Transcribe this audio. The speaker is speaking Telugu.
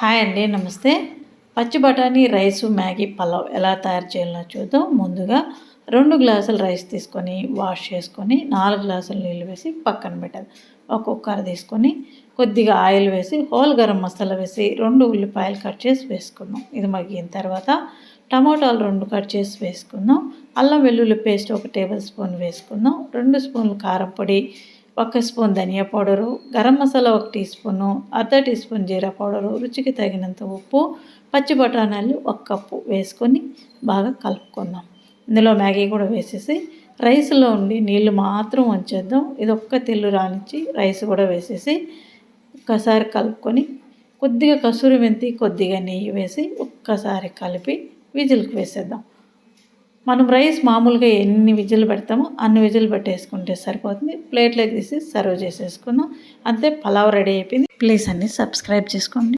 హాయ్ అండి, నమస్తే. పచ్చి బఠానీ రైసు మ్యాగీ పలావ్ ఎలా తయారు చేయాలో చూద్దాం. ముందుగా 2 గ్లాసుల రైస్ తీసుకొని వాష్ చేసుకొని 4 గ్లాసుల నీళ్ళు వేసి పక్కన పెట్టాలి. ఒక కుక్కర్ తీసుకొని కొద్దిగా ఆయిల్ వేసి హోల్ గరం మసాలా వేసి 2 ఉల్లిపాయలు కట్ చేసి వేసుకుందాం. ఇది మగ్గిన తర్వాత టమాటాలు 2 కట్ చేసి వేసుకుందాం. అల్లం వెల్లుల్లి పేస్ట్ 1 టేబుల్ స్పూన్ వేసుకుందాం. 2 స్పూన్లు కారం పొడి, 1 స్పూన్ ధనియా powder, garam masala 1 teaspoon, అర్ధ టీ స్పూన్ జీరా పౌడరు, రుచికి తగినంత ఉప్పు, పచ్చి బఠానీలు 1 కప్పు వేసుకొని బాగా కలుపుకుందాం. ఇందులో మ్యాగీ కూడా వేసేసి రైస్లో ఉండి నీళ్ళు మాత్రం ఉంచేద్దాం. ఇది ఒక్క తెల్లు రానిచ్చి రైస్ కూడా వేసేసి ఒక్కసారి కలుపుకొని కొద్దిగా కసూరి మెంతి, కొద్దిగా నెయ్యి వేసి ఒక్కసారి కలిపి విజిల్కి వేసేద్దాం. మనం రైస్ మామూలుగా ఎన్ని విజిల్ పెడతామో అన్ని విజిల్ పెట్టేసుకుంటే సరిపోతుంది. ప్లేట్లోకి తీసి సర్వ్ చేసేసుకుందాం. అంతే, పలావ్ రెడీ అయిపోయింది. ప్లీజ్ అన్ని సబ్స్క్రైబ్ చేసుకోండి.